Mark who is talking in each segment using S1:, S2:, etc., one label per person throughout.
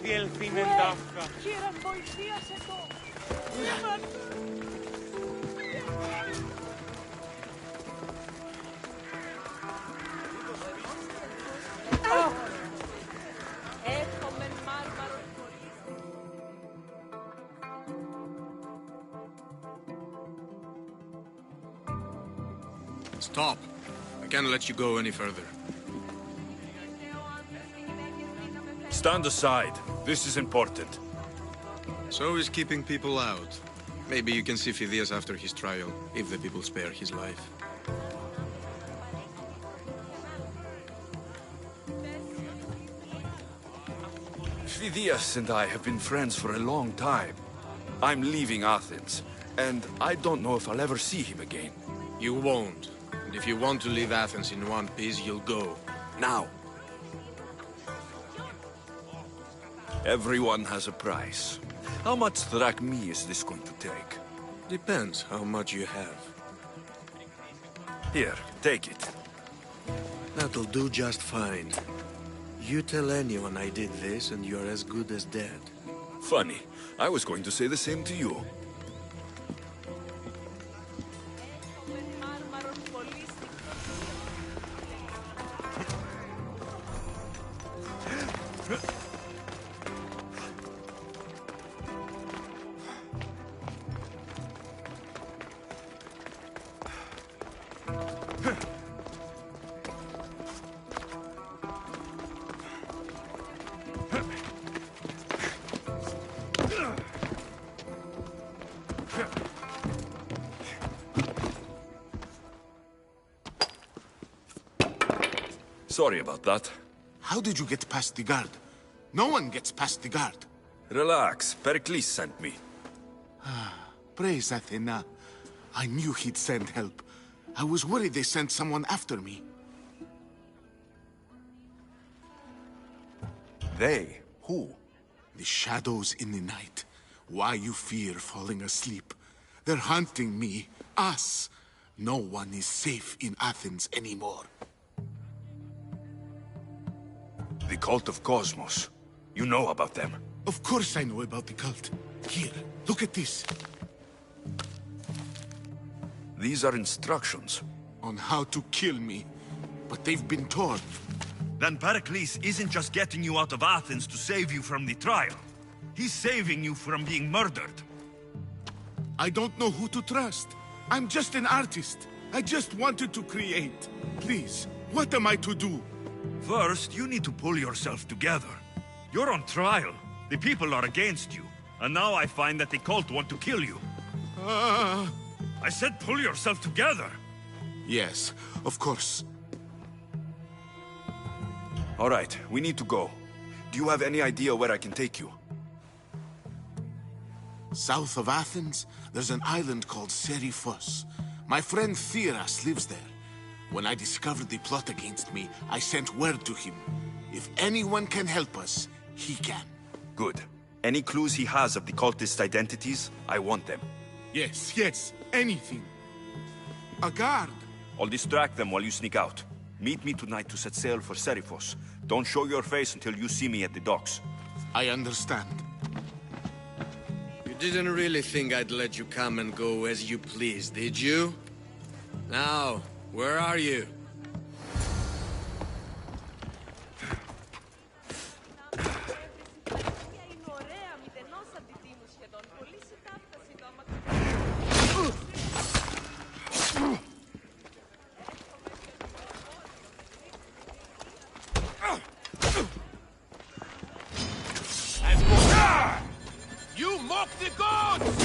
S1: διελθύνεν ταύκα.
S2: Κύριε, βοηθίασε το. Έχουμε μάρμαρο πολύ.
S3: Stop. I can't let you go any further.
S4: Stand aside. This is important.
S3: So is keeping people out. Maybe you can see Phidias after his trial, if the people spare his life.
S4: Phidias and I have been friends for a long time. I'm leaving Athens, and I don't know if I'll ever see him again.
S3: You won't. And if you want to leave Athens in one piece, you'll go. Now.
S4: Everyone has a price. How much drachmi is this going to take?
S3: Depends how much you have.
S4: Here, take it.
S3: That'll do just fine. You tell anyone I did this and you're as good as dead.
S4: Funny. I was going to say the same to you. Sorry about that.
S5: How did you get past the guard? No one gets past the guard.
S4: Relax. Pericles sent me.
S5: Praise Athena. I knew he'd send help. I was worried they sent someone after me.
S4: They? Who?
S5: The shadows in the night. Why you fear falling asleep. They're hunting me. Us. No one is safe in Athens anymore.
S4: The cult of Cosmos. You know about them.
S5: Of course I know about the cult. Here, look at this.
S4: These are instructions.
S5: On how to kill me. But they've been torn.
S6: Then Pericles isn't just getting you out of Athens to save you from the trial. He's saving you from being murdered.
S5: I don't know who to trust. I'm just an artist. I just wanted to create. Please, what am I to do?
S6: First, you need to pull yourself together. You're on trial. The people are against you. And now I find that the cult want to kill you. I said pull yourself together.
S5: Yes, of course.
S4: All right, we need to go. Do you have any idea where I can take you?
S5: South of Athens, there's an island called Seriphos. My friend Theras lives there. When I discovered the plot against me, I sent word to him. If anyone can help us, he can.
S4: Good. Any clues he has of the cultist identities, I want them.
S5: Yes, anything. A guard.
S4: I'll distract them while you sneak out. Meet me tonight to set sail for Seriphos. Don't show your face until you see me at the docks.
S5: I understand.
S3: You didn't really think I'd let you come and go as you please, did you? Now, where are you?
S5: You mock the gods!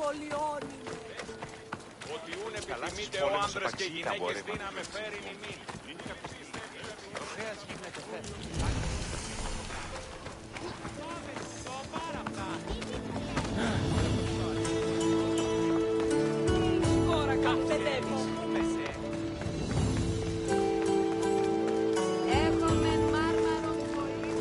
S2: κολλιώνει.
S1: Ότι ούν επιθυμείτε ο άνδρας και οι γυναίκες δύναμε φέρειν ημίν.
S2: Τώρα καπεδεύεις. Έχουμε μάρμαρο πολύ.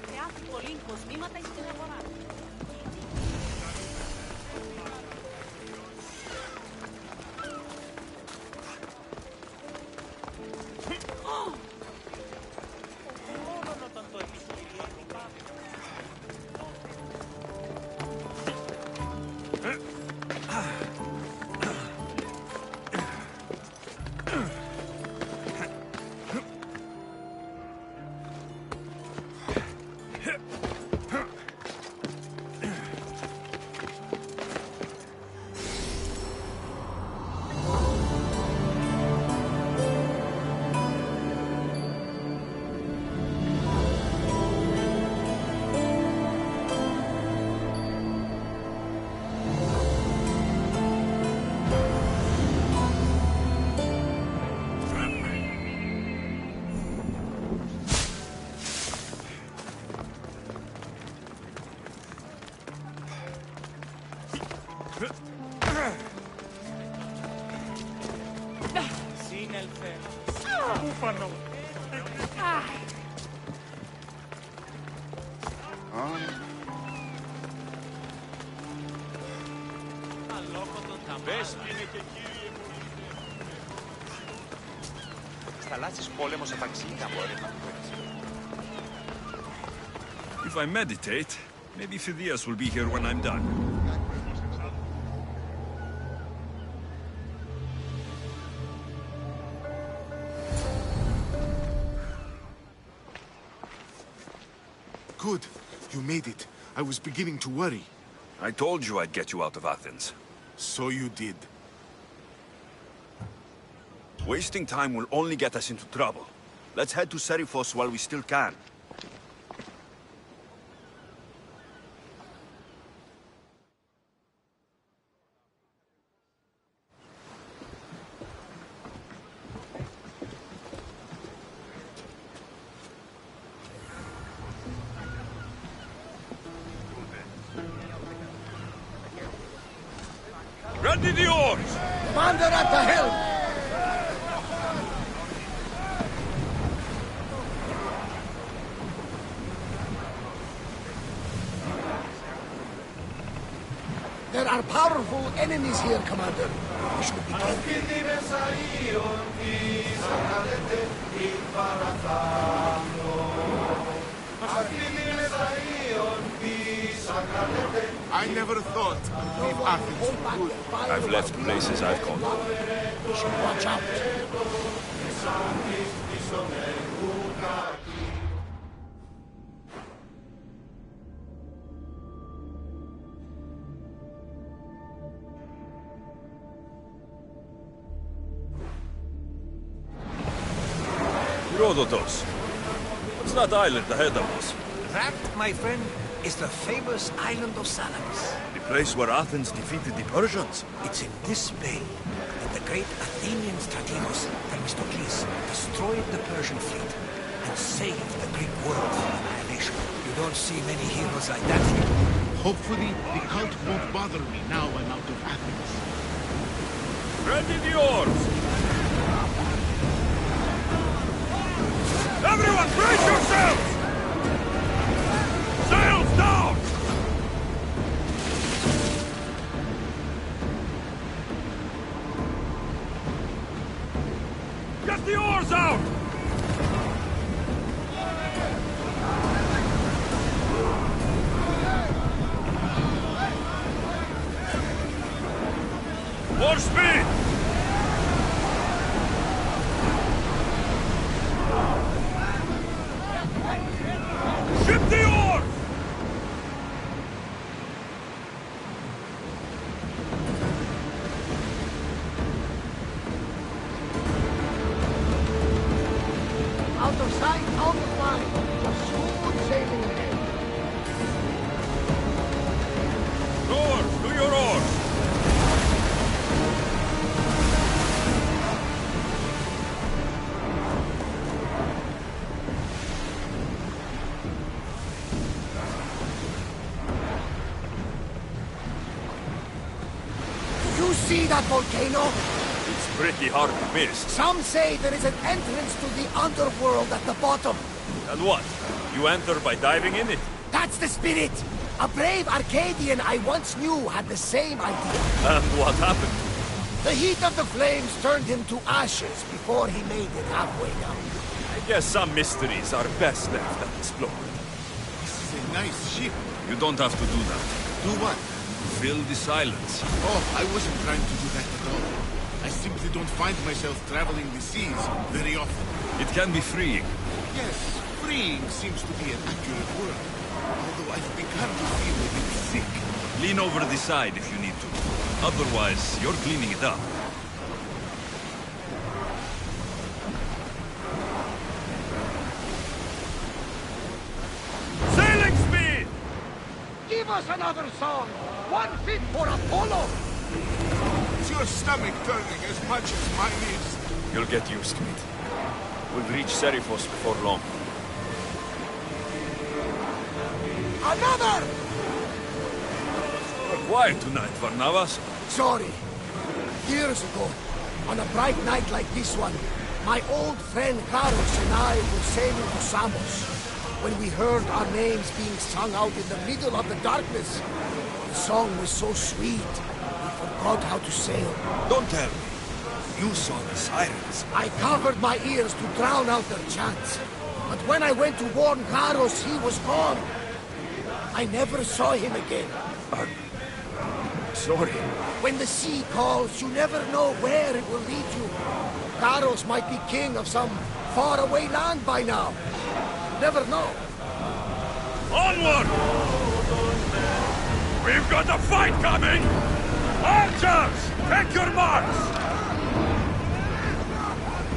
S2: Χρειάζεται πολύ κοσμήματα στην αγορά.
S1: Σύνελθε.
S6: Búfalo.
S1: Αλόκοτο τα μάστινε και κύριε μου.
S7: Θαλάσσης πόλεμος επαξίνα μπορεί να
S6: If I meditate, maybe Phidias will be here when I'm done.
S5: Good. You made it. I was beginning to worry.
S4: I told you I'd get you out of Athens.
S5: So you did.
S4: Wasting time will only get us into trouble. Let's head to Seriphos while we still can.
S6: Ready the oars!
S8: Commander at the helm! There are powerful enemies here, Commander. We should be careful.
S5: I never thought leave Athens
S8: Hold
S5: for
S8: back
S5: good.
S8: the fire
S4: I've
S8: of
S4: left
S8: our
S4: places I've gone.
S8: We should watch out.
S6: Herodotus, what's that island ahead of us?
S9: That, my friend, is the famous island of Salamis.
S6: The place where Athens defeated the Persians?
S9: It's in this bay that the great Athenian strategos Themistocles destroyed the Persian fleet and saved the Greek world from annihilation. You don't see many heroes like that here.
S5: Hopefully, the cult won't bother me now I'm out of Athens.
S6: Ready the oars! Everyone, brace yourselves! Sails down! Get the oars out! More speed! Ship the oars!
S8: out of mind. Just smooth sailing ahead.
S6: Rowers, do your oars!
S8: Do you see that volcano?
S6: It's pretty hard to miss.
S8: Some say there is an entrance to the underworld at the bottom.
S6: And what? You enter by diving in it?
S8: That's the spirit! A brave Arcadian I once knew had the same idea.
S6: And what happened?
S8: The heat of the flames turned him to ashes before he made it halfway down.
S6: I guess some mysteries are best left unexplored.
S5: This is a nice ship.
S6: You don't have to do that.
S5: Do what?
S6: Fill the silence.
S5: Oh, I wasn't trying to do that at all. I simply don't find myself traveling the seas very often.
S6: It can be freeing.
S5: Yes, freeing seems to be an accurate word. Although I've begun to feel a bit sick.
S6: Lean over the side if you need to. Otherwise, you're cleaning it up. Sailing speed!
S8: Give us another song! One fit for Apollo!
S5: Is your stomach turning as much as mine is?
S6: You'll get used to it. We'll reach Seriphos before long.
S8: Another!
S6: Quiet tonight, Varnavas.
S8: Sorry. Years ago, on a bright night like this one, my old friend Karos and I were sailing to Samos. When we heard our names being sung out in the middle of the darkness, the song was so sweet, we forgot how to sail.
S9: Don't tell me. You saw the sirens.
S8: I covered my ears to drown out their chants. But when I went to warn Karos, he was gone. I never saw him again.
S6: Sorry.
S8: When the sea calls, you never know where it will lead you. Karos might be king of some faraway land by now. Never know.
S6: Onward! We've got a fight coming! Archers! Take your marks!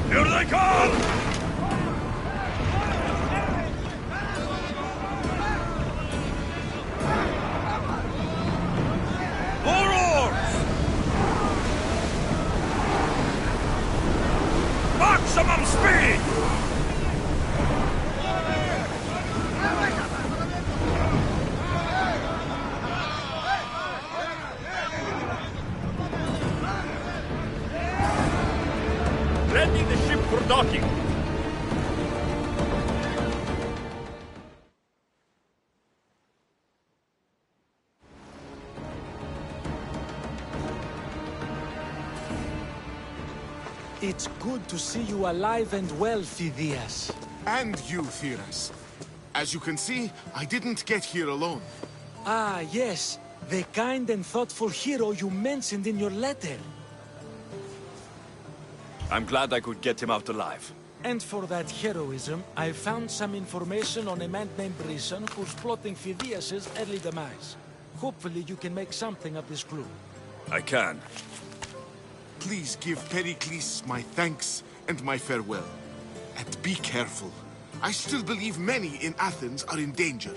S6: Here they come! More oars! Maximum speed! Ready the ship for docking.
S10: It's good to see you alive and well, Phidias.
S5: And you, Theras. As you can see, I didn't get here alone.
S10: Ah, yes. The kind and thoughtful hero you mentioned in your letter.
S6: I'm glad I could get him out alive.
S10: And for that heroism, I found some information on a man named Brisson who's plotting Phidias' early demise. Hopefully you can make something of this clue.
S6: I can.
S5: Please give Pericles my thanks and my farewell. And be careful. I still believe many in Athens are in danger.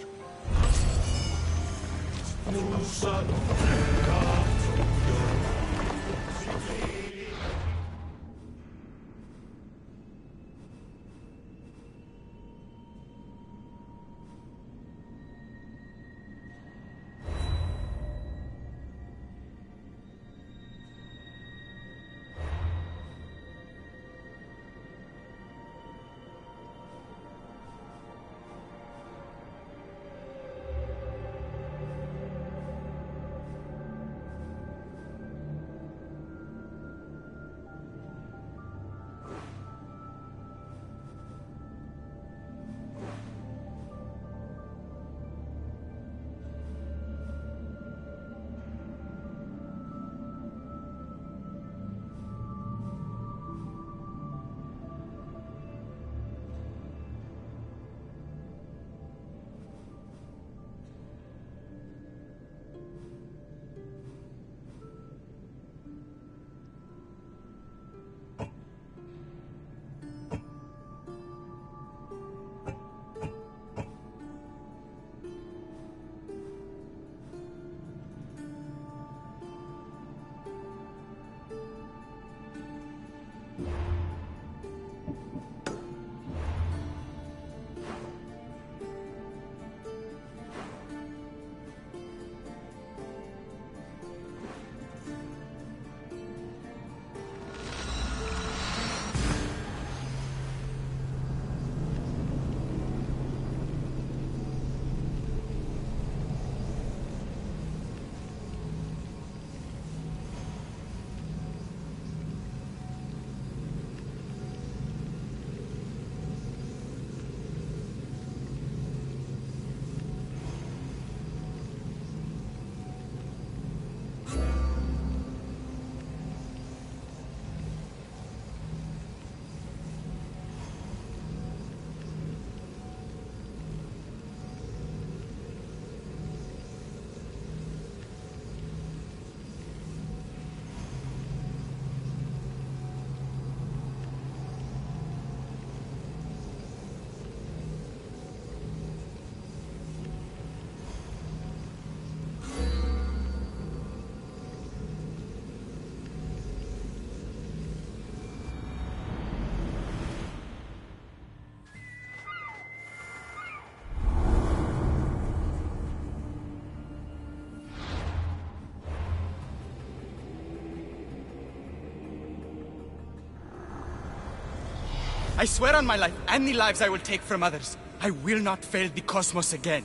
S11: I swear on my life and the lives I will take from others, I will not fail the cosmos again.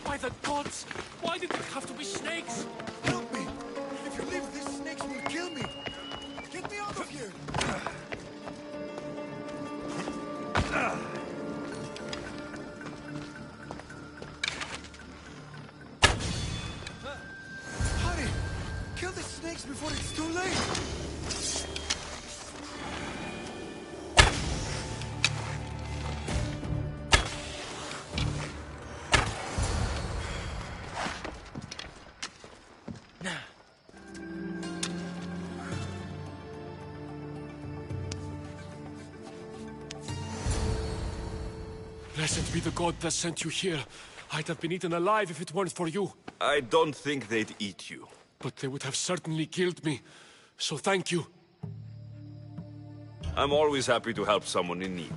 S12: By the gods! Why did it have to be snakes?
S8: Help me! If you leave, these snakes will kill me! Get me out of here! Hurry! Kill the snakes before it's too late!
S12: Blessed be the god that sent you here. I'd have been eaten alive if it weren't for you.
S4: I don't think they'd eat you.
S12: But they would have certainly killed me. So thank you.
S4: I'm always happy to help someone in need.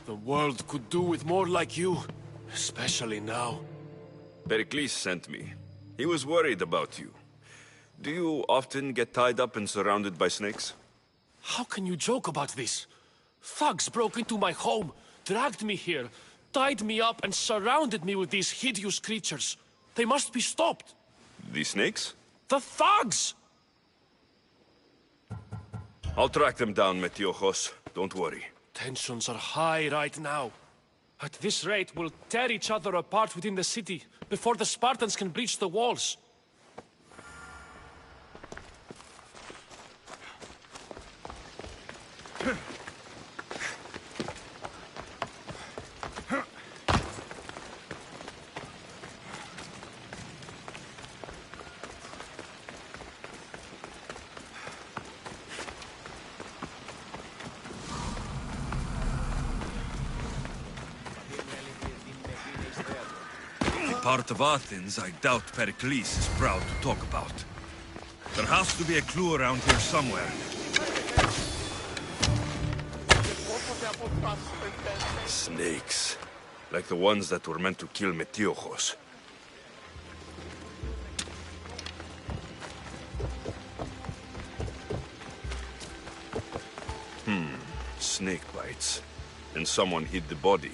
S12: The world could do with more like you. Especially now.
S4: Pericles sent me. He was worried about you. Do you often get tied up and surrounded by snakes?
S12: How can you joke about this? Thugs broke into my home, dragged me here, tied me up and surrounded me with these hideous creatures. They must be stopped.
S4: The snakes?
S12: The thugs!
S4: I'll track them down, Metiojos. Don't worry.
S12: Tensions are high right now. At this rate, we'll tear each other apart within the city before the Spartans can breach the walls.
S6: Part of Athens I doubt Pericles is proud to talk about. There has to be a clue around here somewhere.
S4: Snakes. Like the ones that were meant to kill Metiojos. Snake bites. And someone hid the body.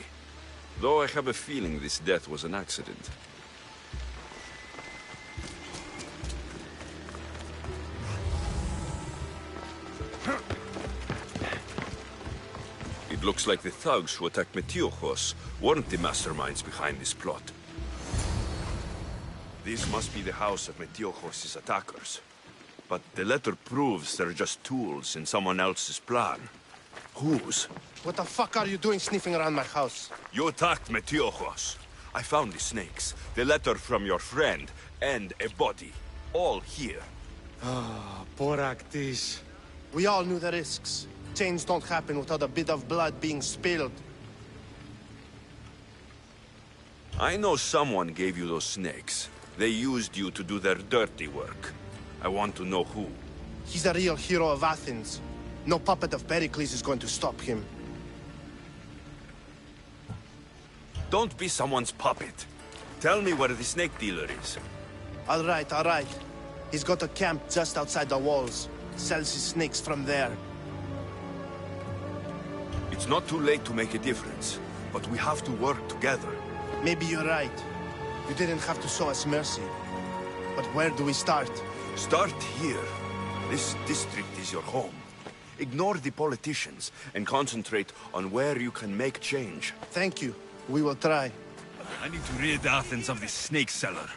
S4: Though I have a feeling this death was an accident. It looks like the thugs who attacked Metiochos weren't the masterminds behind this plot. This must be the house of Metiochos' attackers. But the letter proves they're just tools in someone else's plan. Whose?
S13: What the fuck are you doing sniffing around my house?
S4: You attacked Metiochos. I found the snakes, the letter from your friend, and a body. All here.
S13: Ah, poor Actis. We all knew the risks. Change don't happen without a bit of blood being spilled.
S4: I know someone gave you those snakes. They used you to do their dirty work. I want to know who.
S13: He's a real hero of Athens. No puppet of Pericles is going to stop him.
S4: Don't be someone's puppet. Tell me where the snake dealer is.
S13: All right, all right. He's got a camp just outside the walls. Sells his snakes from there.
S4: It's not too late to make a difference, but we have to work together.
S13: Maybe you're right. You didn't have to show us mercy. But where do we start?
S4: Start here. This district is your home. Ignore the politicians and concentrate on where you can make change.
S13: Thank you. We will try.
S6: I need to rid Athens of this snake seller.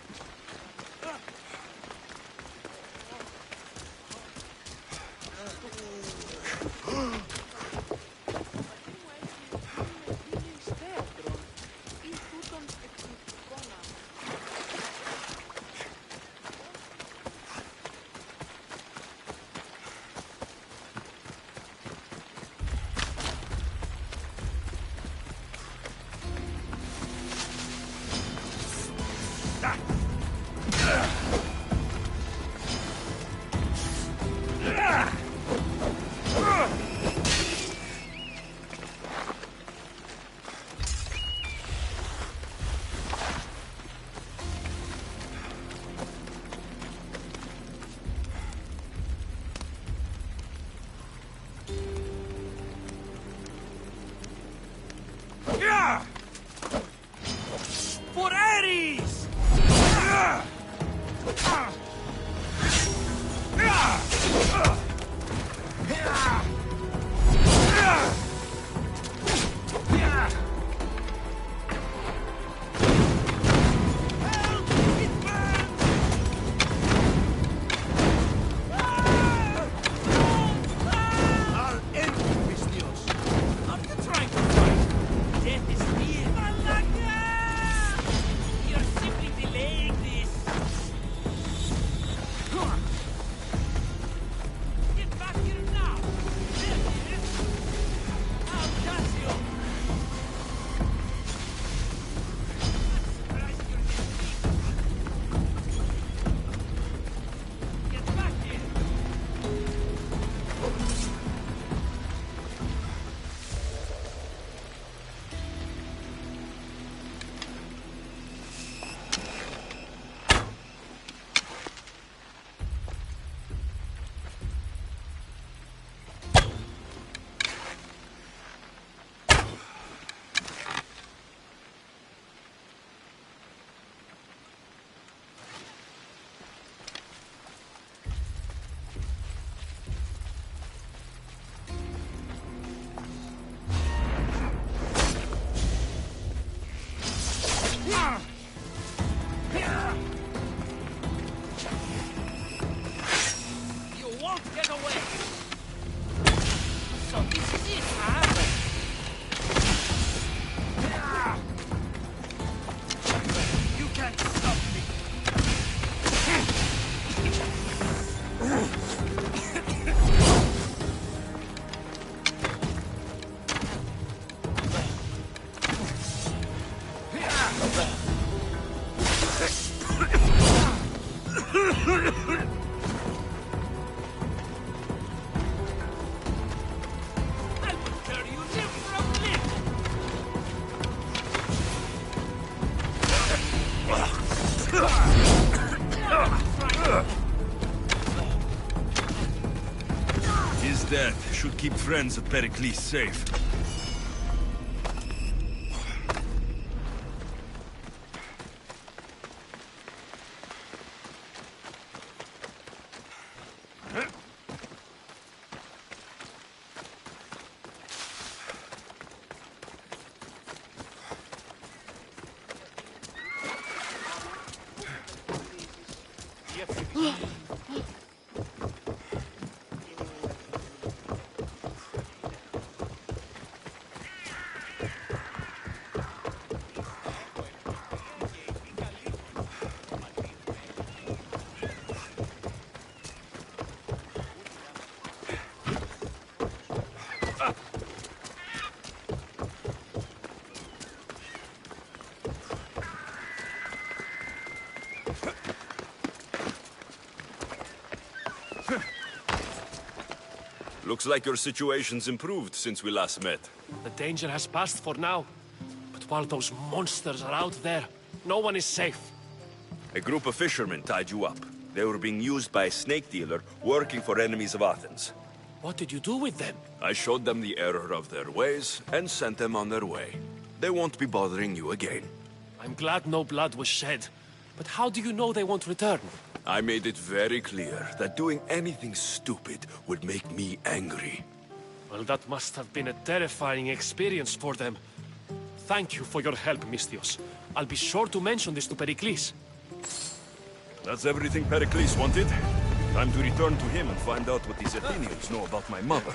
S9: For Ares!
S6: His death should keep friends of Pericles safe.
S4: Looks like your situation's improved since we last met.
S12: The danger has passed for now. But while those monsters are out there, no one is safe.
S4: A group of fishermen tied you up. They were being used by a snake dealer working for enemies of Athens.
S12: What did you do with them?
S4: I showed them the error of their ways and sent them on their way. They won't be bothering you again.
S12: I'm glad no blood was shed. But how do you know they won't return?
S4: I made it very clear that doing anything stupid would make me angry.
S12: Well, that must have been a terrifying experience for them. Thank you for your help, Misthios. I'll be sure to mention this to Pericles.
S4: That's everything Pericles wanted. Time to return to him and find out what these Athenians know about my mother.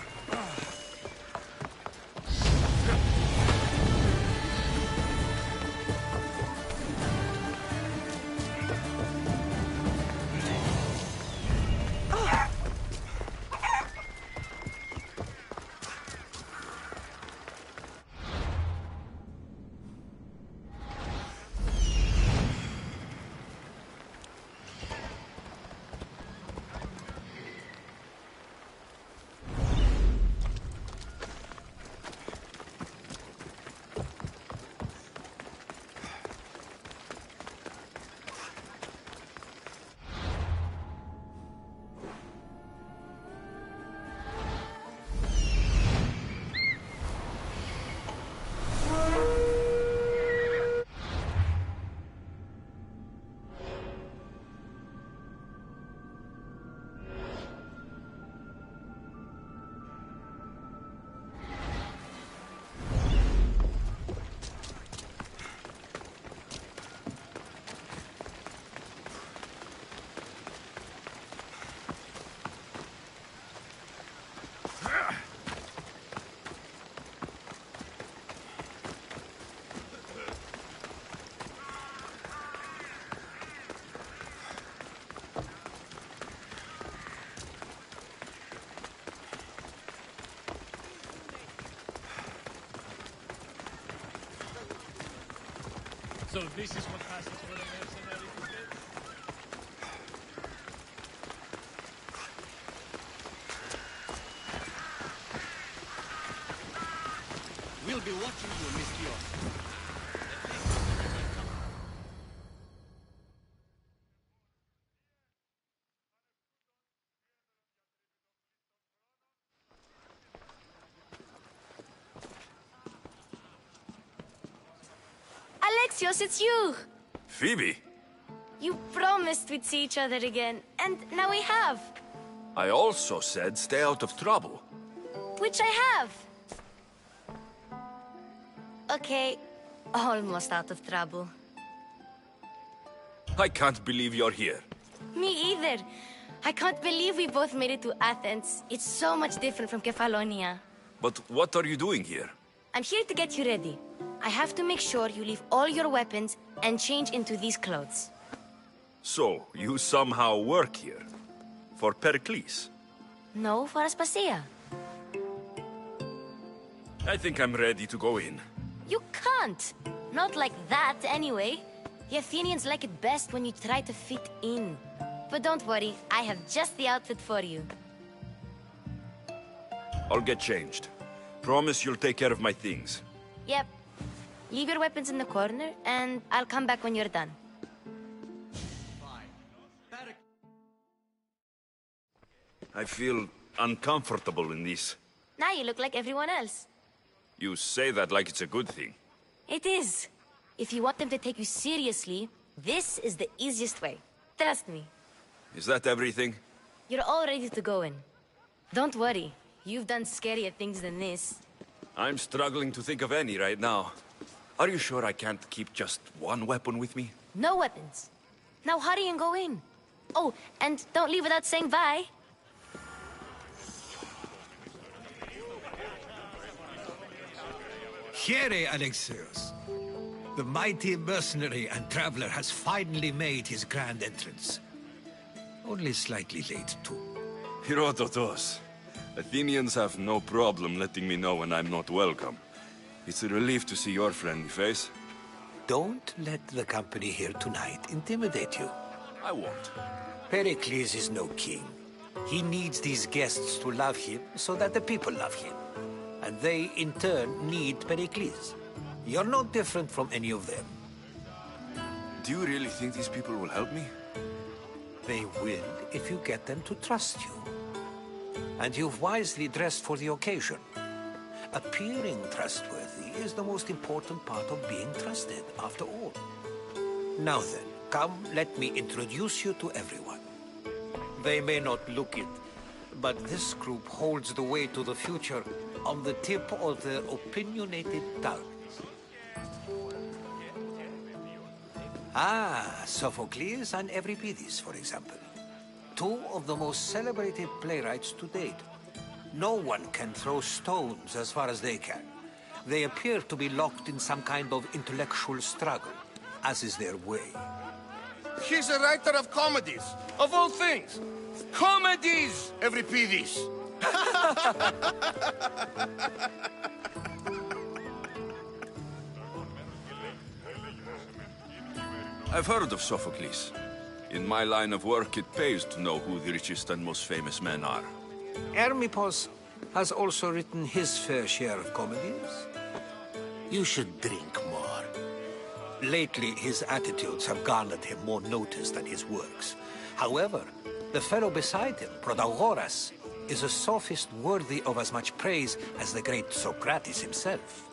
S12: So this is what passes for a mercenary today?
S3: We'll be watching you, Misthios.
S14: Alexios, it's you!
S4: Phoebe!
S14: You promised we'd see each other again, and now we have.
S4: I also said stay out of trouble.
S14: Which I have. Okay, almost out of trouble.
S4: I can't believe you're here.
S14: Me either. I can't believe we both made it to Athens. It's so much different from Kefalonia.
S4: But what are you doing here?
S14: I'm here to get you ready. I have to make sure you leave all your weapons and change into these clothes.
S4: So, you somehow work here? For Pericles?
S14: No, for Aspasia.
S4: I think I'm ready to go in.
S14: You can't. Not like that, anyway. The Athenians like it best when you try to fit in. But don't worry, I have just the outfit for you.
S4: I'll get changed. Promise you'll take care of my things.
S14: Yep. Leave your weapons in the corner, and I'll come back when you're done.
S4: I feel uncomfortable in this.
S14: Now you look like everyone else.
S4: You say that like it's a good thing.
S14: It is. If you want them to take you seriously, this is the easiest way. Trust me.
S4: Is that everything?
S14: You're all ready to go in. Don't worry. You've done scarier things than this.
S4: I'm struggling to think of any right now. Are you sure I can't keep just one weapon with me?
S14: No weapons. Now hurry and go in. Oh, and don't leave without saying bye.
S9: Here, Alexios. The mighty mercenary and traveler has finally made his grand entrance. Only slightly late, too.
S4: Herodotus. Athenians have no problem letting me know when I'm not welcome. It's a relief to see your friendly face.
S9: Don't let the company here tonight intimidate you.
S4: I won't.
S9: Pericles is no king. He needs these guests to love him so that the people love him. And they, in turn, need Pericles. You're no different from any of them.
S4: Do you really think these people will help me?
S9: They will if you get them to trust you. And you've wisely dressed for the occasion. Appearing trustworthy is the most important part of being trusted, after all. Now then, come, let me introduce you to everyone. They may not look it, but this group holds the way to the future on the tip of their opinionated tongues. Ah, Sophocles and Euripides, for example. Two of the most celebrated playwrights to date. No one can throw stones as far as they can. They appear to be locked in some kind of intellectual struggle, as is their way.
S8: He's a writer of comedies, of all things. Comedies, Euripides.
S4: I've heard of Sophocles. In my line of work, it pays to know who the richest and most famous men are.
S9: Hermippos has also written his fair share of comedies.
S5: You should drink more.
S9: Lately, his attitudes have garnered him more notice than his works. However, the fellow beside him, Protagoras, is a sophist worthy of as much praise as the great Socrates himself.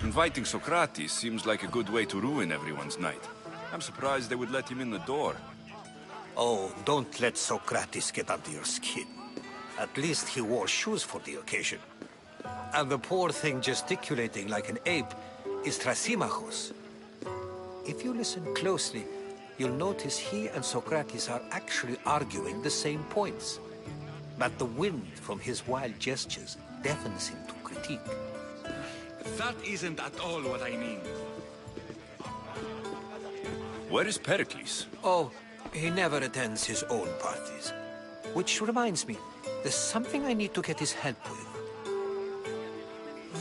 S4: Inviting Socrates seems like a good way to ruin everyone's night. I'm surprised they would let him in the door.
S9: Oh, don't let Socrates get under your skin. At least he wore shoes for the occasion. And the poor thing gesticulating like an ape is Thrasymachus. If you listen closely, you'll notice he and Socrates are actually arguing the same points. But the wind from his wild gestures deafens him to critique.
S15: That isn't at all what I mean.
S4: Where is Pericles?
S9: Oh, he never attends his own parties. Which reminds me, there's something I need to get his help with.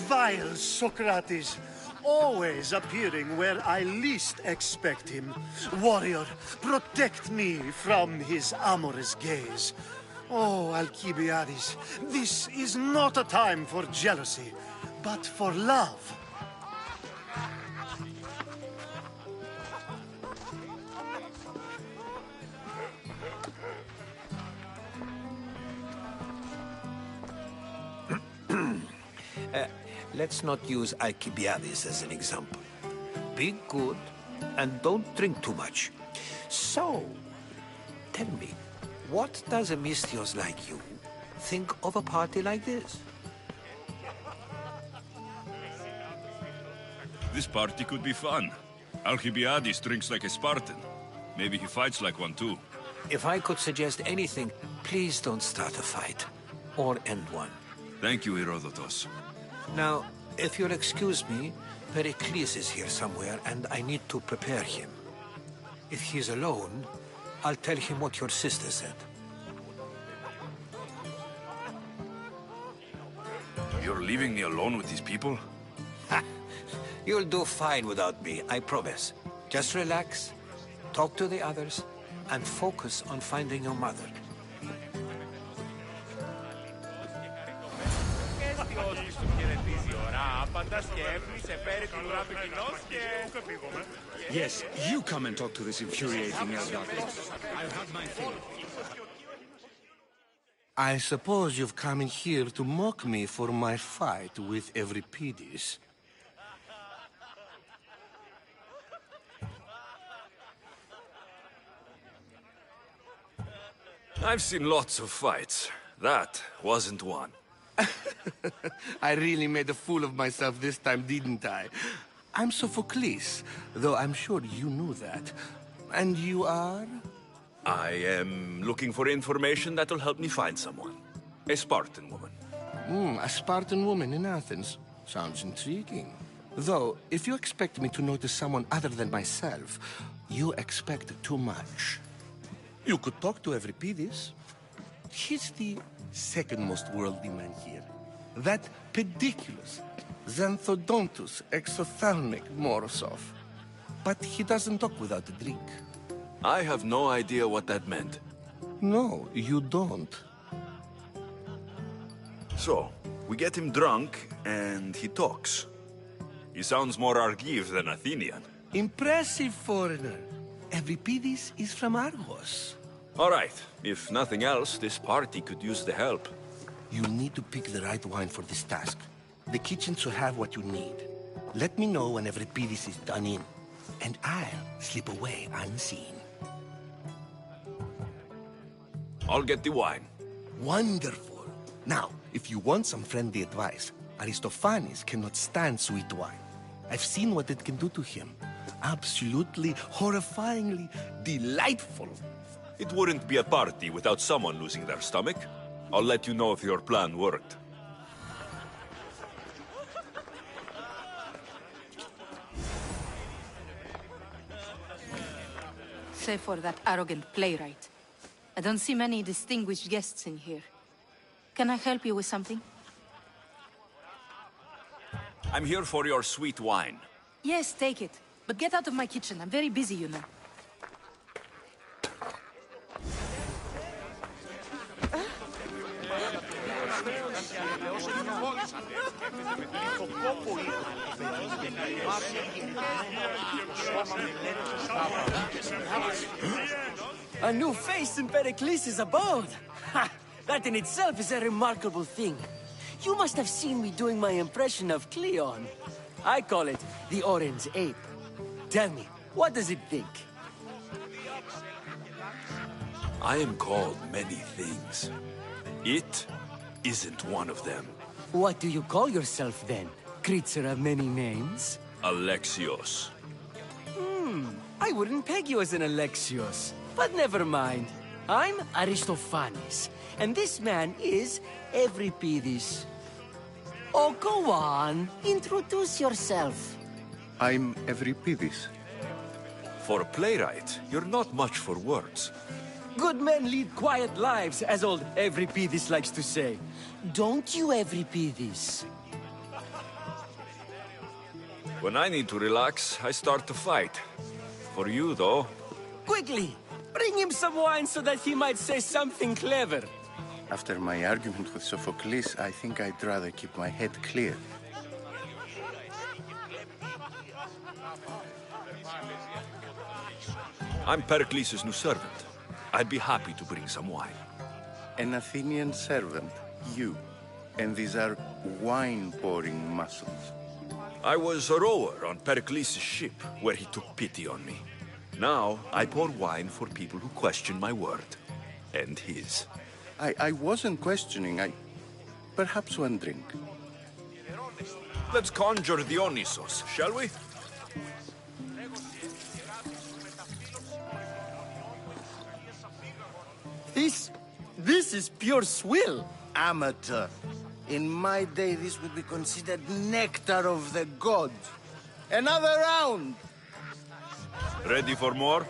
S16: Vile Socrates, always appearing where I least expect him. Warrior, protect me from his amorous gaze. Oh, Alcibiades, this is not a time for jealousy, but for love.
S9: Let's not use Alcibiades as an example. Be good, and don't drink too much. So, tell me, what does a Misthios like you think of a party like this?
S6: This party could be fun. Alcibiades drinks like a Spartan. Maybe he fights like one too.
S9: If I could suggest anything, please don't start a fight. Or end one.
S6: Thank you, Herodotus.
S9: Now, if you'll excuse me, Pericles is here somewhere, and I need to prepare him. If he's alone, I'll tell him what your sister said.
S4: You're leaving me alone with these people?
S9: You'll do fine without me, I promise. Just relax, talk to the others, and focus on finding your mother.
S15: Yes, you come and talk to this infuriating Elgato. I've had my fill.
S13: I suppose you've come in here to mock me for my fight with Euripides.
S4: I've seen lots of fights. That wasn't one.
S8: I really made a fool of myself this time, didn't I? I'm Sophocles, though I'm sure you knew that. And you are?
S4: I am looking for information that will help me find someone. A Spartan woman.
S8: A Spartan woman in Athens. Sounds intriguing. Though, if you expect me to notice someone other than myself, you expect too much. You could talk to Euripides. He's the second most worldly man here. That pediculous, xanthodontus, exophthalmic Morosov. But he doesn't talk without a drink.
S4: I have no idea what that meant.
S8: No, you don't.
S4: So, we get him drunk, and he talks. He sounds more Argive than Athenian.
S8: Impressive, foreigner. Euripides is from Argos.
S4: All right. If nothing else, this party could use the help.
S8: You need to pick the right wine for this task. The kitchen should have what you need. Let me know when Euripides is done in, and I'll slip away unseen.
S4: I'll get the wine.
S8: Wonderful. Now, if you want some friendly advice, Aristophanes cannot stand sweet wine. I've seen what it can do to him. Absolutely, horrifyingly delightful.
S4: It wouldn't be a party without someone losing their stomach. I'll let you know if your plan worked.
S2: Save for that arrogant playwright. I don't see many distinguished guests in here. Can I help you with something?
S4: I'm here for your sweet wine.
S2: Yes, take it. But get out of my kitchen. I'm very busy, you know.
S17: A new face in Pericles' abode! Ha! That in itself is a remarkable thing. You must have seen me doing my impression of Cleon. I call it the Orange Ape. Tell me, what does it think?
S4: I am called many things. It isn't one of them.
S17: What do you call yourself then? Creature of many names?
S4: Alexios.
S17: I wouldn't peg you as an Alexios. But never mind. I'm Aristophanes, and this man is Euripides. Oh, go on. Introduce yourself.
S18: I'm Euripides.
S4: For a playwright, you're not much for words.
S17: Good men lead quiet lives, as old Euripides likes to say. Don't you, Euripides?
S4: When I need to relax, I start to fight. For you, though...
S17: Quickly! Bring him some wine so that he might say something clever.
S18: After my argument with Sophocles, I think I'd rather keep my head clear.
S4: I'm Pericles' new servant. I'd be happy to bring some wine.
S18: An Athenian servant, you. And these are wine-pouring muscles.
S4: I was a rower on Pericles' ship, where he took pity on me. Now, I pour wine for people who question my word. And his.
S18: I wasn't questioning, Perhaps one drink.
S4: Let's conjure Dionysos, shall we?
S17: This is pure swill.
S8: Amateur. In my day, this would be considered nectar of the gods. Another round!
S4: Ready for more?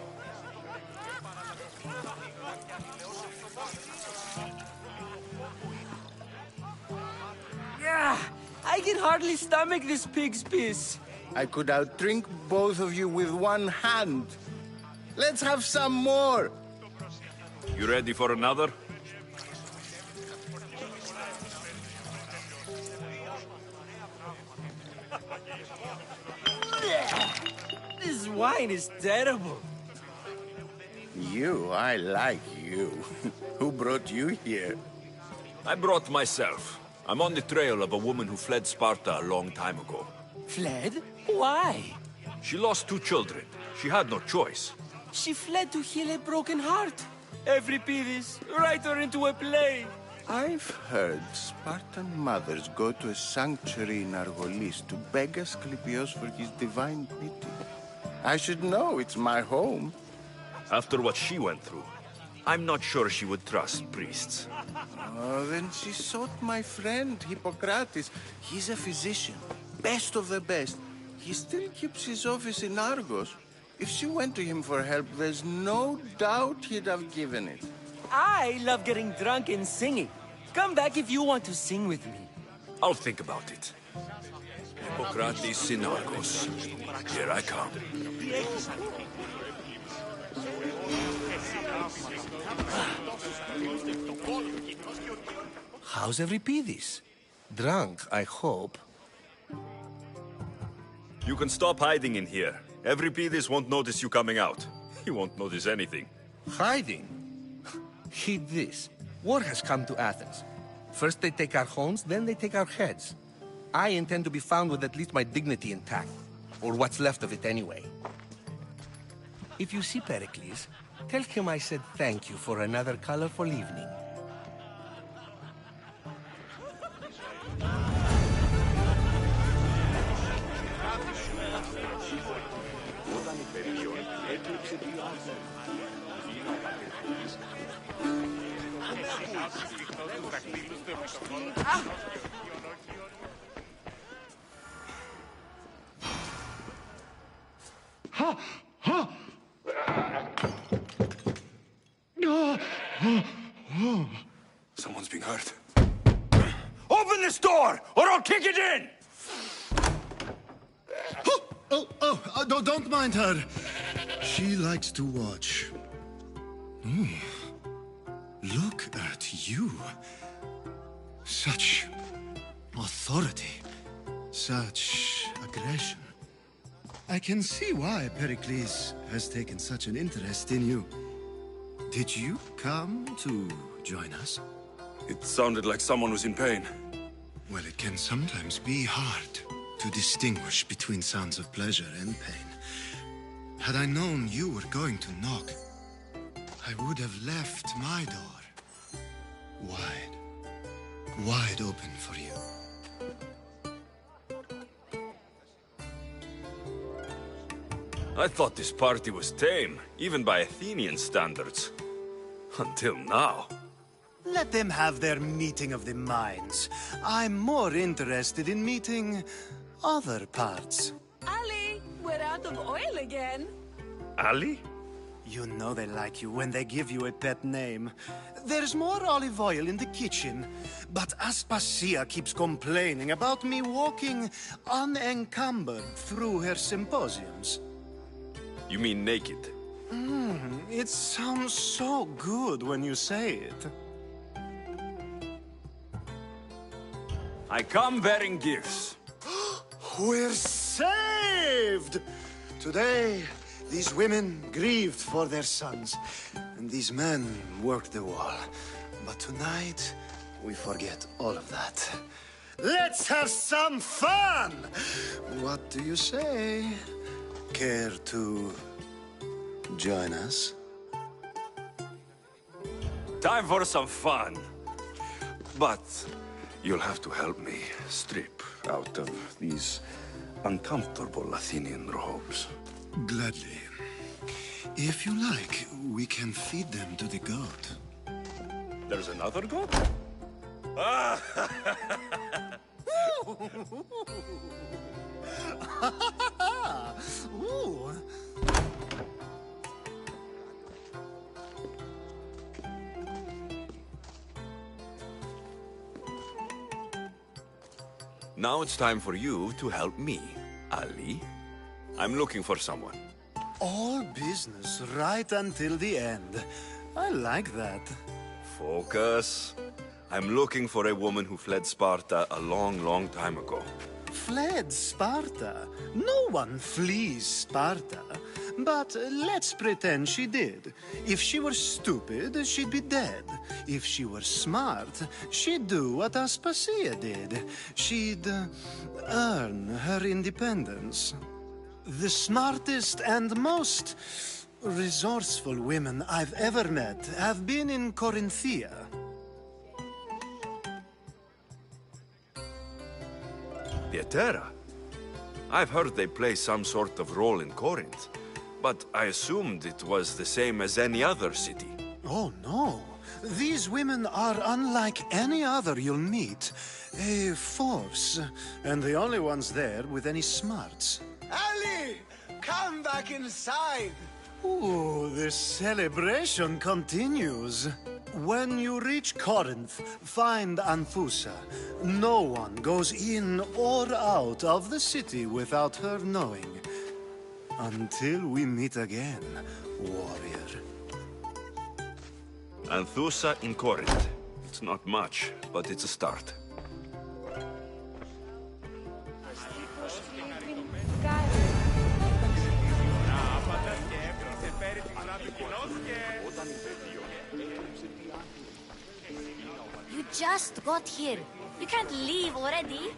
S17: Yeah, I can hardly stomach this pig's piss.
S8: I could outdrink both of you with one hand. Let's have some more!
S4: You ready for another?
S17: This wine is terrible.
S18: I like you. Who brought you here?
S4: I brought myself. I'm on the trail of a woman who fled Sparta a long time ago.
S17: Fled? Why?
S4: She lost 2 children. She had no choice.
S17: She fled to heal a broken heart. Euripides, write her into a play.
S18: I've heard Spartan mothers go to a sanctuary in Argolis to beg Asclepios for his divine pity. I should know, it's my home.
S4: After what she went through, I'm not sure she would trust priests.
S18: Oh, then she sought my friend, Hippocrates. He's a physician, best of the best. He still keeps his office in Argos. If she went to him for help, there's no doubt he'd have given it.
S17: I love getting drunk and singing. Come back if you want to sing with me.
S4: I'll think about it. Hippocrates in Argos. Here I come.
S19: How's Euripides? Drunk, I hope.
S4: You can stop hiding in here. Euripides won't notice you coming out. He won't notice anything.
S19: Hiding? Heed this. War has come to Athens. First they take our homes, then they take our heads. I intend to be found with at least my dignity intact. Or what's left of it anyway. If you see Pericles, tell him I said thank you for another colorful evening.
S4: Someone's being hurt. Open this door, or I'll kick it in!
S16: Don't mind her. She likes to watch. Look at you. Such authority. Such aggression. I can see why Pericles has taken such an interest in you. Did you come to join us?
S4: It sounded like someone was in pain.
S16: Well, it can sometimes be hard to distinguish between sounds of pleasure and pain. Had I known you were going to knock, I would have left my door wide open for you.
S4: I thought this party was tame, even by Athenian standards. Until now.
S16: Let them have their meeting of the minds. I'm more interested in meeting other parts.
S20: Ali, we're out of oil again.
S4: Ali?
S16: You know they like you when they give you a pet name. There's more olive oil in the kitchen, but Aspasia keeps complaining about me walking unencumbered through her symposiums.
S4: You mean naked?
S16: It sounds so good when you say it.
S4: I come bearing gifts.
S16: We're saved! Today, these women grieved for their sons, and these men worked the wall. But tonight, we forget all of that. Let's have some fun! What do you say? Care to join us?
S4: Time for some fun. But you'll have to help me strip out of these uncomfortable Athenian robes.
S16: Gladly. If you like, we can feed them to the goat.
S4: There's another goat?
S16: Ooh.
S4: Now it's time for you to help me, Ali. I'm looking for someone.
S16: All business right until the end. I like that.
S4: Focus. I'm looking for a woman who fled Sparta a long, long time ago.
S16: Fled Sparta? No one flees Sparta. But let's pretend she did. If she were stupid, she'd be dead. If she were smart, she'd do what Aspasia did. She'd earn her independence. The smartest and most resourceful women I've ever met have been in Corinthia.
S4: Terra? I've heard they play some sort of role in Corinth, but I assumed it was the same as any other city.
S16: Oh, no. These women are unlike any other you'll meet. A force, and the only ones there with any smarts.
S8: Ali! Come back inside!
S16: Ooh, the celebration continues. When you reach Corinth, find Anthusa. No one goes in or out of the city without her knowing. Until we meet again, warrior.
S4: Anthusa in Corinth. It's not much, but it's a start.
S14: You just got here. You can't leave already.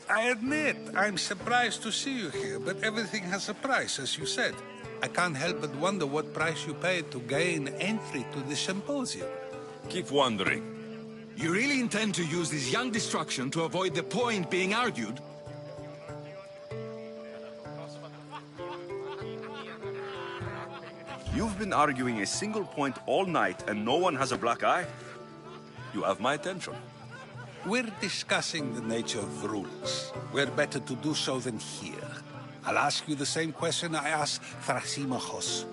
S21: I admit, I'm surprised to see you here, but everything has a price, as you said. I can't help but wonder what price you paid to gain entry to the symposium.
S4: Keep wondering.
S15: You really intend to use this young destruction to avoid the point being argued?
S4: You've been arguing a single point all night and no one has a black eye? You have my attention.
S21: We're discussing the nature of rules. Where better to do so than here? I'll ask you the same question I asked Thrasymachos.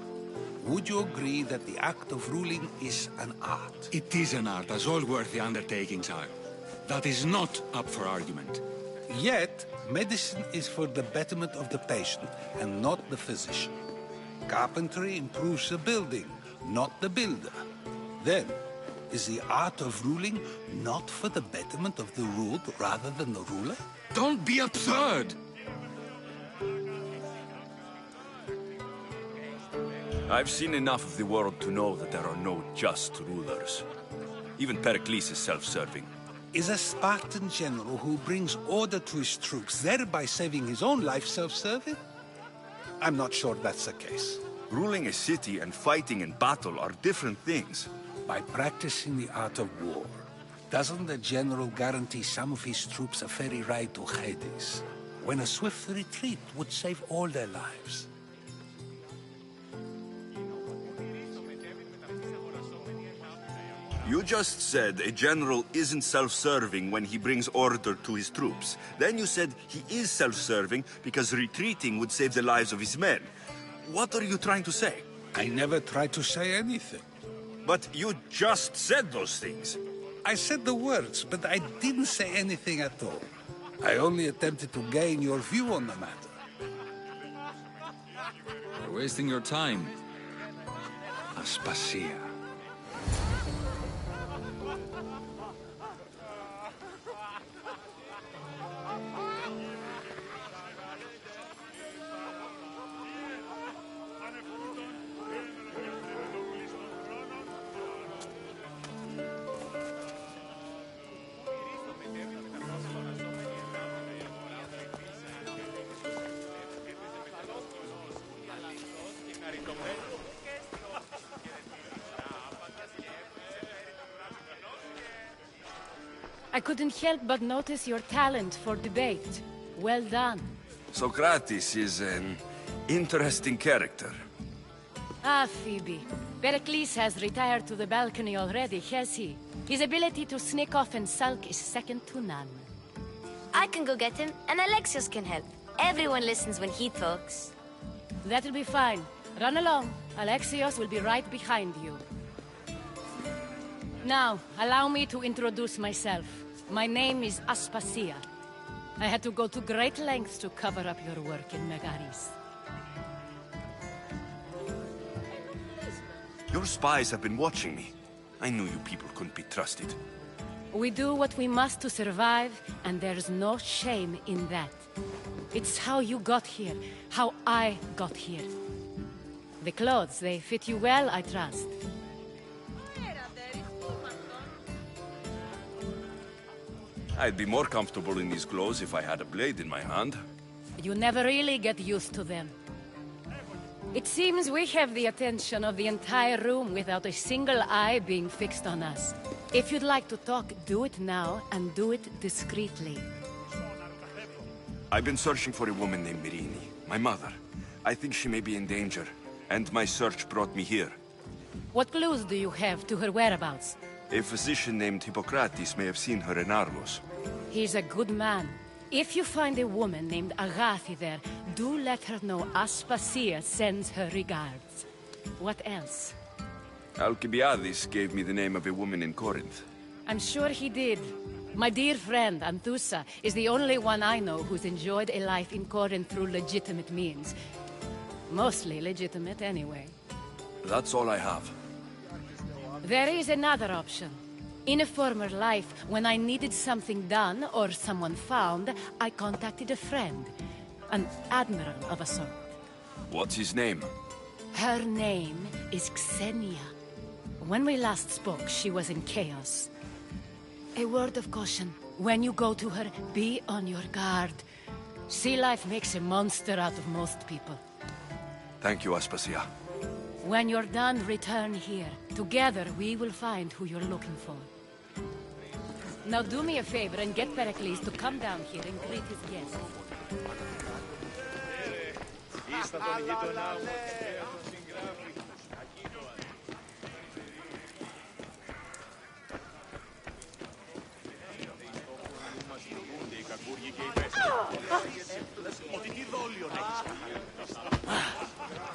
S21: Would you agree that the act of ruling is an art?
S15: It is an art, as all worthy undertakings are. That is not up for argument.
S21: Yet, medicine is for the betterment of the patient and not the physician. Carpentry improves the building, not the builder. Then, is the art of ruling not for the betterment of the ruled rather than the ruler?
S15: Don't be absurd!
S4: I've seen enough of the world to know that there are no just rulers. Even Pericles is self-serving.
S21: Is a Spartan general who brings order to his troops, thereby saving his own life, self-serving? I'm not sure that's the case.
S4: Ruling a city and fighting in battle are different things.
S21: By practicing the art of war, doesn't the general guarantee some of his troops a ferry ride to Hades, when a swift retreat would save all their lives?
S4: You just said a general isn't self-serving when he brings order to his troops. Then you said he is self-serving because retreating would save the lives of his men. What are you trying to say?
S21: I never tried to say anything.
S4: But you just said those things.
S21: I said the words, but I didn't say anything at all. I only attempted to gain your view on the matter.
S15: You're wasting your time. Aspasia.
S22: I couldn't help but notice your talent for debate. Well done.
S4: Socrates is an interesting character.
S22: Ah, Phoebe. Pericles has retired to the balcony already, has he? His ability to sneak off and sulk is second to none.
S14: I can go get him, and Alexios can help. Everyone listens when he talks.
S22: That'll be fine. Run along. Alexios will be right behind you. Now, allow me to introduce myself. My name is Aspasia. I had to go to great lengths to cover up your work in Megaris.
S4: Your spies have been watching me. I knew you people couldn't be trusted.
S22: We do what we must to survive, and there's no shame in that. It's how you got here, how I got here. The clothes, they fit you well, I trust.
S4: I'd be more comfortable in these clothes if I had a blade in my hand.
S22: You never really get used to them. It seems we have the attention of the entire room without a single eye being fixed on us. If you'd like to talk, do it now, and do it discreetly.
S4: I've been searching for a woman named Mirini, my mother. I think she may be in danger, and my search brought me here.
S22: What clues do you have to her whereabouts?
S4: A physician named Hippocrates may have seen her in Argos.
S22: He's a good man. If you find a woman named Agathi there, do let her know Aspasia sends her regards. What else?
S4: Alcibiades gave me the name of a woman in Corinth.
S22: I'm sure he did. My dear friend, Anthusa, is the only one I know who's enjoyed a life in Corinth through legitimate means. Mostly legitimate, anyway.
S4: That's all I have.
S22: There is another option. In a former life, when I needed something done or someone found, I contacted a friend. An admiral of a sort.
S4: What's his name?
S22: Her name is Xenia. When we last spoke, she was in chaos. A word of caution. When you go to her, be on your guard. Sea life makes a monster out of most people.
S4: Thank you, Aspasia.
S22: When you're done, return here. Together, we will find who you're looking for. Now do me a favor and get Pericles to come down here and greet his guests.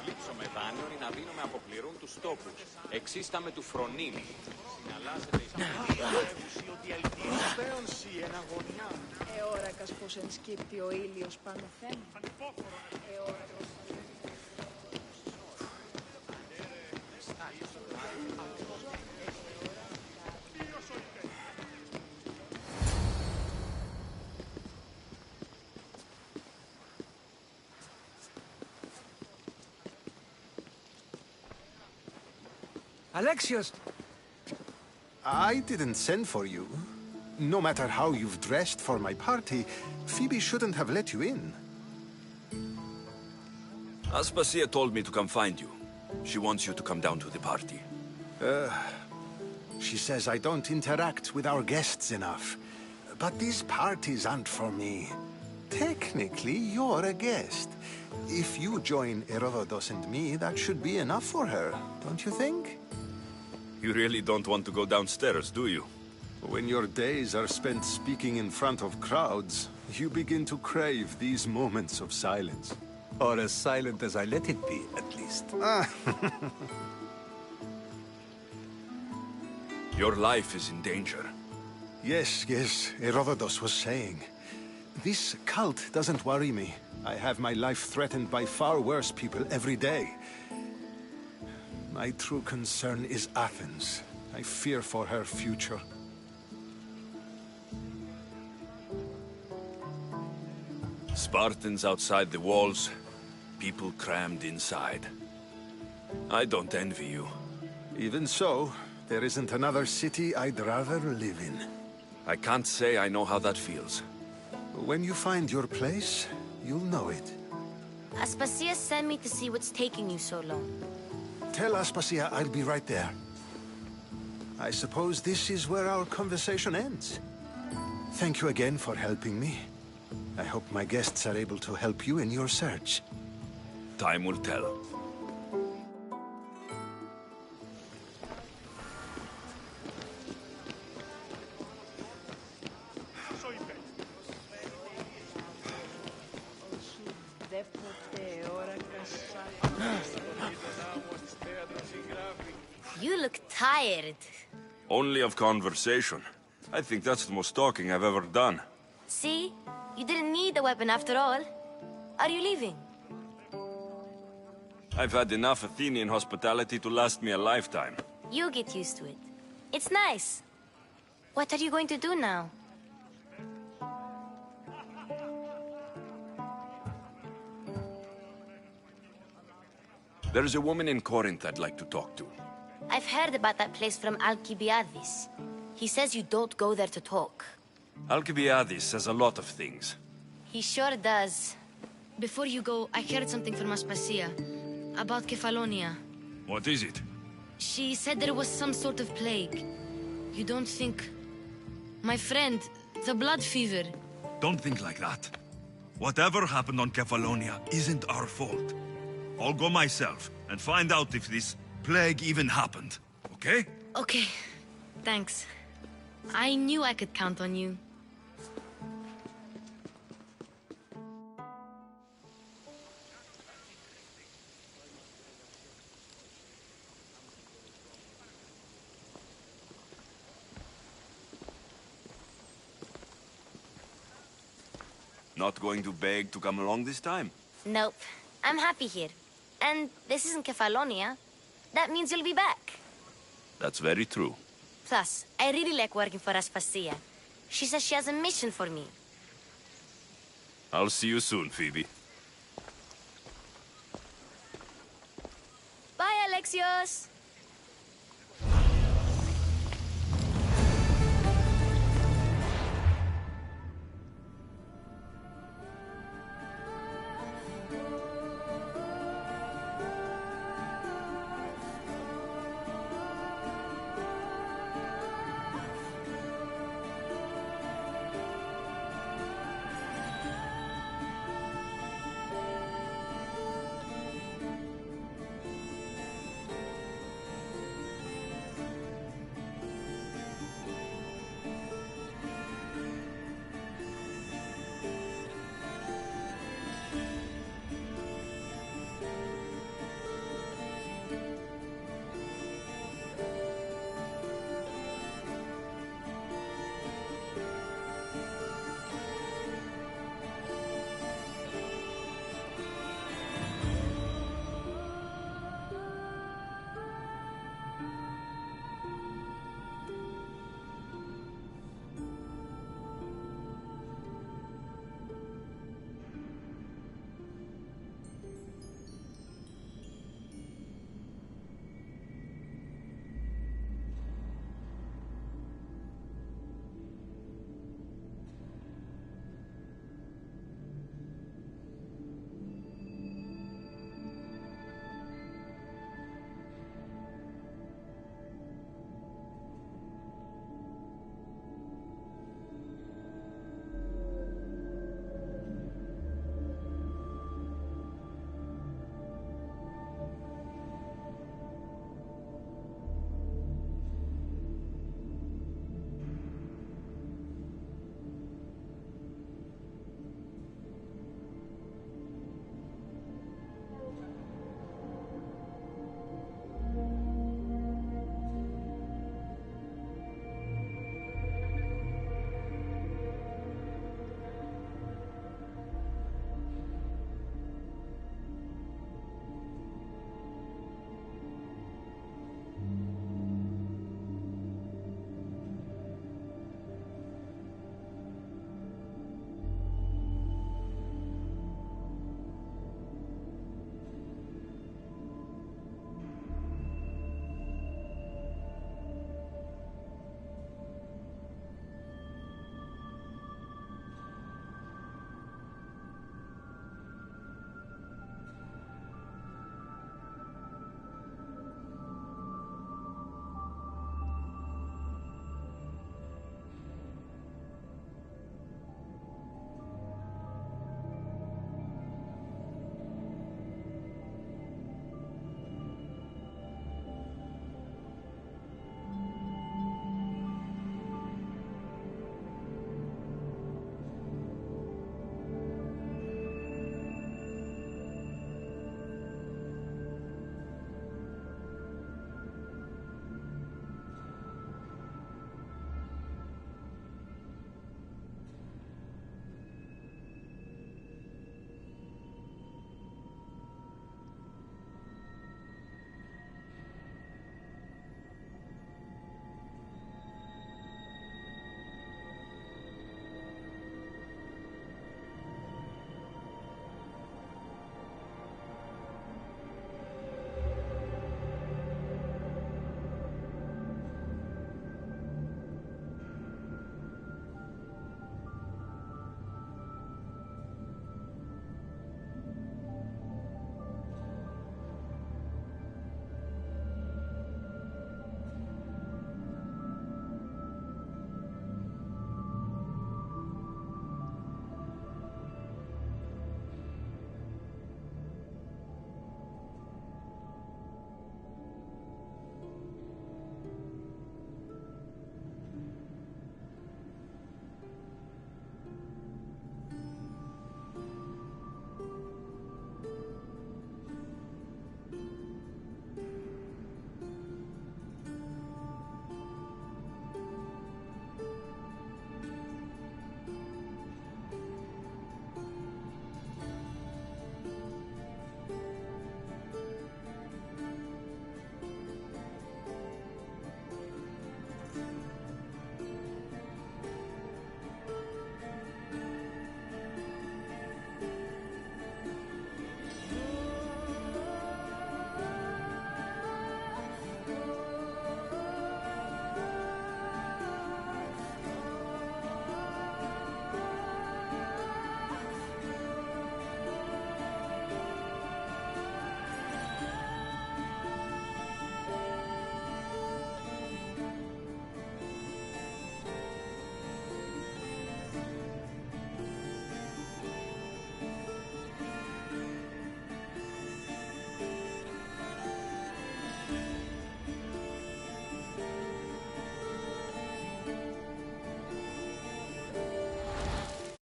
S1: Λείψω με δάνειον ή να δίνομαι αποπληρούν τους τόπους. Εξίσταμε του φρονίμ. Συναλλάσσεται εις
S20: Εώρακας πως ενσκύπτει ο ήλιος πάνω θέμα.
S9: Alexios!
S7: I didn't send for you. No matter how you've dressed for my party, Phoebe shouldn't have let you in.
S4: Aspasia told me to come find you. She wants you to come down to the party.
S7: She says I don't interact with our guests enough. But these parties aren't for me. Technically, you're a guest. If you join Herodotus and me, that should be enough for her, don't you think?
S4: You really don't want to go downstairs, do you?
S7: When your days are spent speaking in front of crowds, you begin to crave these moments of silence.
S21: Or as silent as I let it be, at least.
S4: Your life is in danger.
S7: Yes, Herodotus was saying. This cult doesn't worry me. I have my life threatened by far worse people every day. My true concern is Athens. I fear for her future.
S4: Spartans outside the walls, people crammed inside. I don't envy you.
S7: Even so, there isn't another city I'd rather live in.
S4: I can't say I know how that feels.
S7: When you find your place, you'll know it.
S14: Aspasia sent me to see what's taking you so long.
S7: Tell Aspasia I'll be right there. I suppose this is where our conversation ends. Thank you again for helping me. I hope my guests are able to help you in your search.
S4: Time will tell.
S14: You look tired.
S4: Only of conversation. I think that's the most talking I've ever done.
S14: See? You didn't need a weapon after all. Are you leaving?
S4: I've had enough Athenian hospitality to last me a lifetime.
S14: You get used to it. It's nice. What are you going to do now?
S4: There's a woman in Corinth I'd like to talk to.
S14: I've heard about that place from Alcibiades. He says you don't go there to talk.
S4: Alcibiades says a lot of things.
S14: He sure does. Before you go, I heard something from Aspasia. About Kefalonia.
S6: What is it?
S14: She said there was some sort of plague. You don't think... My friend, the blood fever.
S6: Don't think like that. Whatever happened on Kefalonia isn't our fault. I'll go myself and find out if this plague even happened, okay?
S14: Okay, thanks. I knew I could count on you.
S4: Not going to beg to come along this time?
S14: Nope. I'm happy here. And this isn't Kefalonia. That means you'll be back.
S4: That's very true.
S14: Plus, I really like working for Aspasia. She says she has a mission for me.
S4: I'll see you soon, Phoebe.
S14: Bye, Alexios!